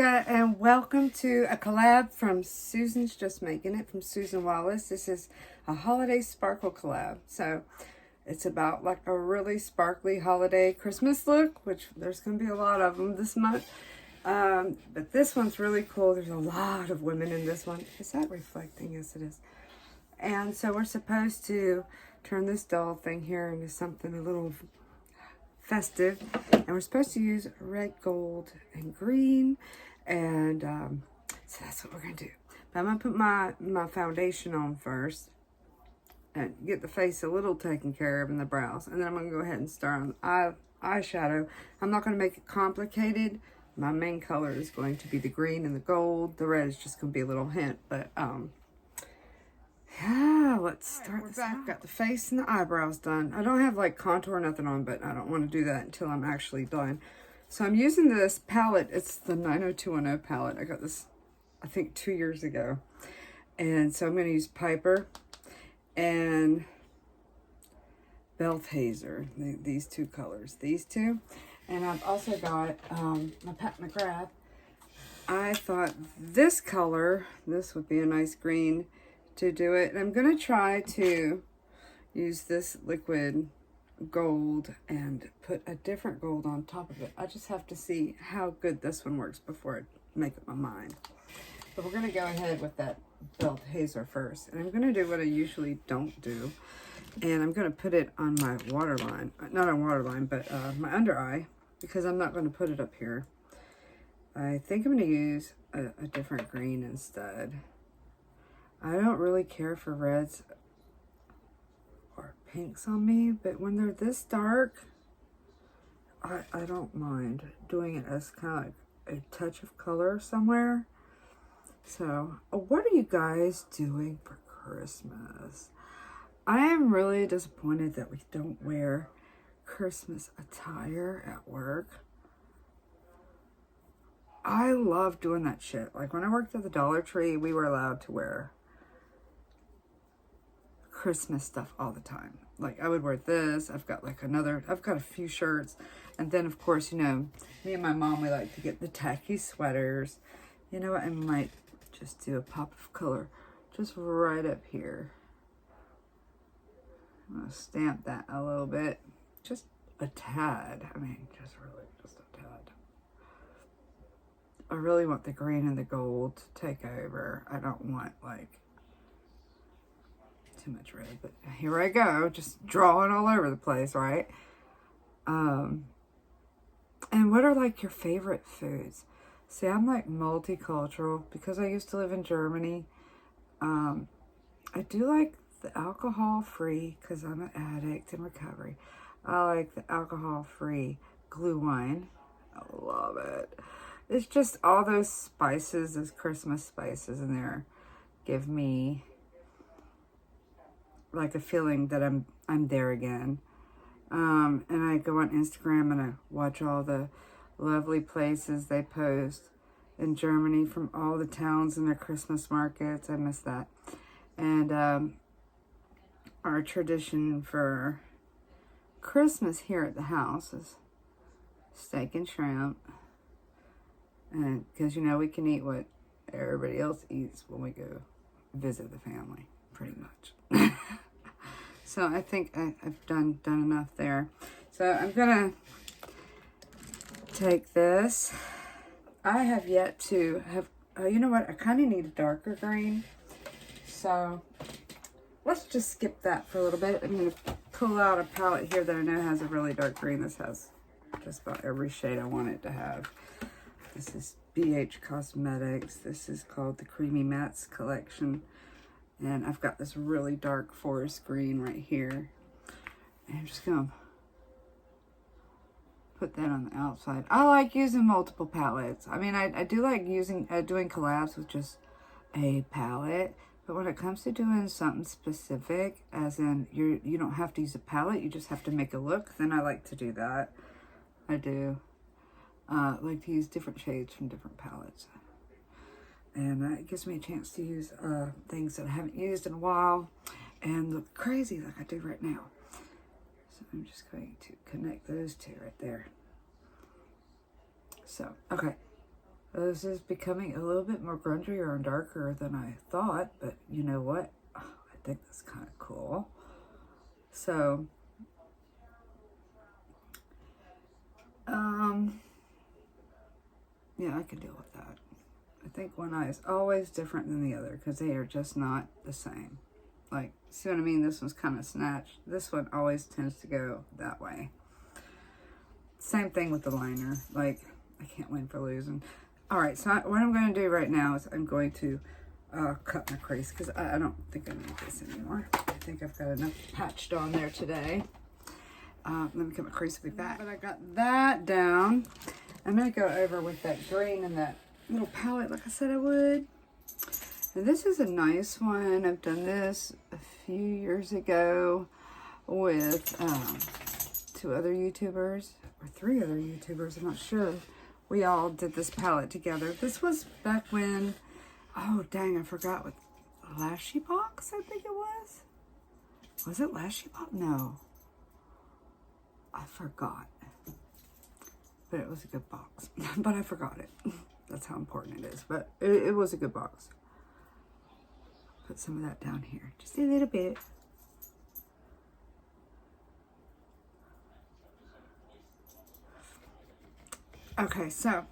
Jessica, and welcome to a collab from Susan's Just Making It from Susan Wallace. This is a holiday sparkle collab. So it's about like a really sparkly holiday Christmas look, which there's going to be a lot of them this month. But this one's really cool. There's a lot of women in this one. Is that reflecting? Yes, it is. And so we're supposed to turn this doll thing here into something a little festive, and we're supposed to use red, gold, and green, and so that's what we're gonna do. But I'm gonna put my foundation on first and get the face a little taken care of in the brows, and then I'm gonna go ahead and start on eyeshadow. I'm not gonna make it complicated. My main color is going to be the green and the gold. The red is just gonna be a little hint, but yeah, let's start this out. Got the face and the eyebrows done. I don't have like contour or nothing on, but I don't want to do that until I'm actually done. So I'm using this palette. It's the 90210 palette. I got this, I think, 2 years ago. And so I'm going to use Piper and Belthazer. These two colors. These two. And I've also got my Pat McGrath. I thought this color, this would be a nice green to do it. And I'm going to try to use this liquid gold and put a different gold on top of it. I just have to see how good this one works before I make up my mind. But we're going to go ahead with that Belthazer first. And I'm going to do what I usually don't do. And I'm going to put it on my waterline. Not on waterline, but my under eye. Because I'm not going to put it up here. I think I'm going to use a different green instead. I don't really care for reds or pinks on me, but when they're this dark, I don't mind doing it as kind of like a touch of color somewhere. So, what are you guys doing for Christmas? I am really disappointed that we don't wear Christmas attire at work. I love doing that shit. Like when I worked at the Dollar Tree, we were allowed to wear Christmas stuff all the time. Like I would wear this. I've got a few shirts. And then of course, you know, me and my mom, we like to get the tacky sweaters. You know what? I might just do a pop of color just right up here. I'm going to stamp that a little bit. Just a tad. I mean, just a tad. I really want the green and the gold to take over. I don't want like too much red, but here I go, just drawing all over the place, right? And what are like your favorite foods? See, I'm like multicultural because I used to live in Germany. I do like the alcohol-free because I'm an addict in recovery. I like the alcohol-free glue wine. I love it. It's just all those spices, those Christmas spices in there give me like a feeling that I'm there again. And I go on Instagram and I watch all the lovely places they post in Germany from all the towns and their Christmas markets. I miss that. And our tradition for Christmas here at the house is steak and shrimp. And because, you know, we can eat what everybody else eats when we go visit the family, pretty much. So I think I've done enough there. So I'm gonna take this. I have yet to have, you know what? I kind of need a darker green. So let's just skip that for a little bit. I'm gonna pull out a palette here that I know has a really dark green. This has just about every shade I want it to have. This is CURST Kosmetics. This is called the Creamy Mattes Collection. And I've got this really dark forest green right here. And I'm just going to put that on the outside. I like using multiple palettes. I mean, I do like doing collabs with just a palette. But when it comes to doing something specific, as in you don't have to use a palette, you just have to make a look, then I like to do that. I do like to use different shades from different palettes. And it gives me a chance to use things that I haven't used in a while and look crazy like I do right now. So I'm just going to connect those two right there. So, okay. This is becoming a little bit more grungier and darker than I thought, but you know what? Oh, I think that's kind of cool. So, yeah, I can deal with that. I think one eye is always different than the other because they are just not the same. Like, see what I mean? This one's kind of snatched. This one always tends to go that way. Same thing with the liner. Like, I can't win for losing. All right, so what I'm going to do right now is I'm going to cut my crease because I don't think I need this anymore. I think I've got enough patched on there today. Let me cut my crease and be back. But I got that down. I'm going to go over with that green and that little palette like I said I would. And this is a nice one. I've done this a few years ago with 2 other YouTubers, or 3 other YouTubers, I'm not sure. We all did this palette together. This was back when, oh dang, I forgot what, Lashy Box, I think it was. Was it Lashy Box? No. I forgot. But it was a good box. But I forgot it. That's how important it is. But it was a good box. Put some of that down here. Just a little bit. Okay, so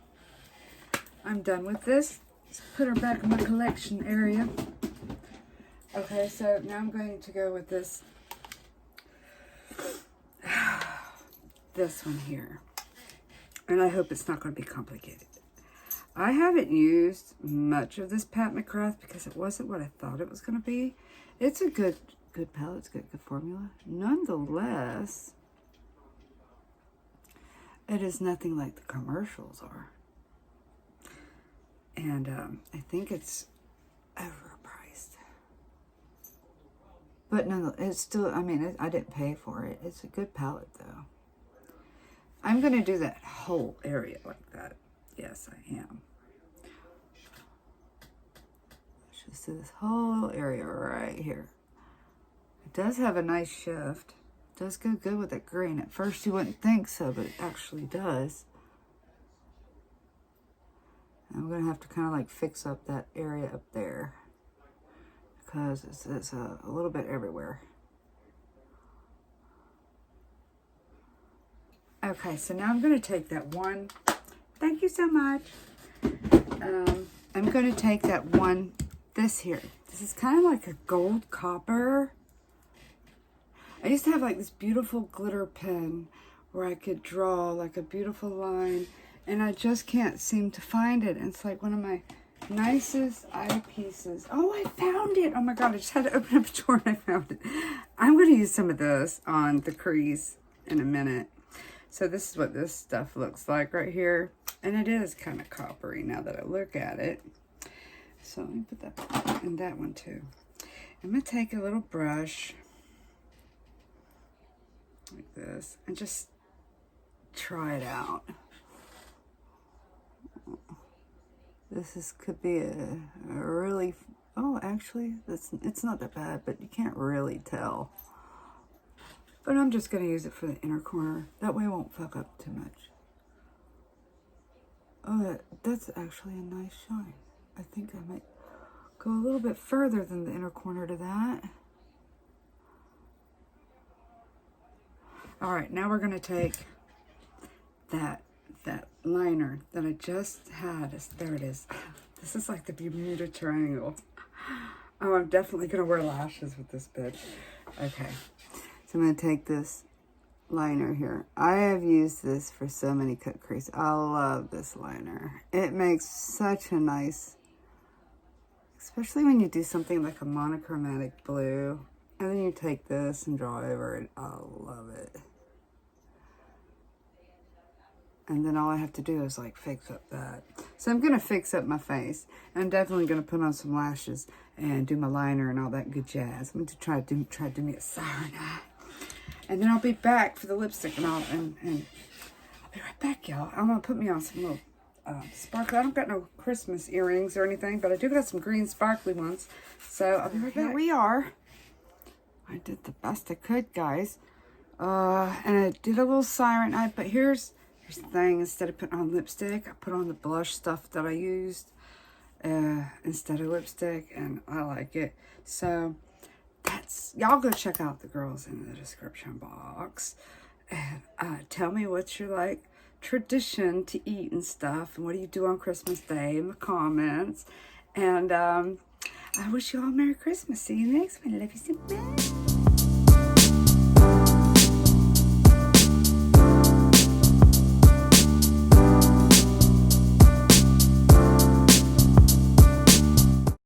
I'm done with this. Let's put her back in my collection area. Okay, so now I'm going to go with this this one here. And I hope it's not going to be complicated. I haven't used much of this Pat McGrath because it wasn't what I thought it was going to be. It's a good palette. It's good formula. Nonetheless, it is nothing like the commercials are. And I think it's overpriced. But no, it's still, I mean, I didn't pay for it. It's a good palette though. I'm going to do that whole area like that. Yes, I am. Just do this whole area right here. It does have a nice shift. It does go good with that green. At first you wouldn't think so, but it actually does. I'm going to have to kind of like fix up that area up there because it's a little bit everywhere. Okay, so now I'm going to take that one. Thank you so much. I'm going to take that one, this here. This is kind of like a gold copper. I used to have like this beautiful glitter pen where I could draw like a beautiful line, and I just can't seem to find it. And it's like one of my nicest eyepieces. Oh, I found it. Oh my God, I just had to open up a drawer and I found it. I'm going to use some of this on the crease in a minute. So this is what this stuff looks like right here. And it is kind of coppery now that I look at it. So let me put that in that one too. I'm going to take a little brush like this and just try it out. This could be a really, oh actually it's not that bad, but you can't really tell. But I'm just going to use it for the inner corner. That way it won't fuck up too much. Oh, that's actually a nice shine. I think I might go a little bit further than the inner corner to that. All right, now we're going to take that liner that I just had. There it is. This is like the Bermuda Triangle. Oh, I'm definitely going to wear lashes with this bitch. Okay. So I'm going to take this liner here. I have used this for so many cut creases. I love this liner. It makes such a nice, especially when you do something like a monochromatic blue. And then you take this and draw over it. I love it. And then all I have to do is like fix up that. So I'm going to fix up my face. I'm definitely going to put on some lashes and do my liner and all that good jazz. I'm going to try to do me a siren eye. And then I'll be back for the lipstick, and I'll be right back, y'all. I'm gonna put me on some little sparkly. I don't got no Christmas earrings or anything, but I do got some green sparkly ones. So I'll be right back. Here we are. I did the best I could, guys. And I did a little siren eye, but here's Here's the thing, instead of putting on lipstick, I put on the blush stuff that I used instead of lipstick, and I like it. So that's, y'all go check out the girls in the description box, and tell me what's your like tradition to eat and stuff, and what do you do on Christmas Day in the comments. And I wish you all Merry Christmas. See you next one. Love you so much.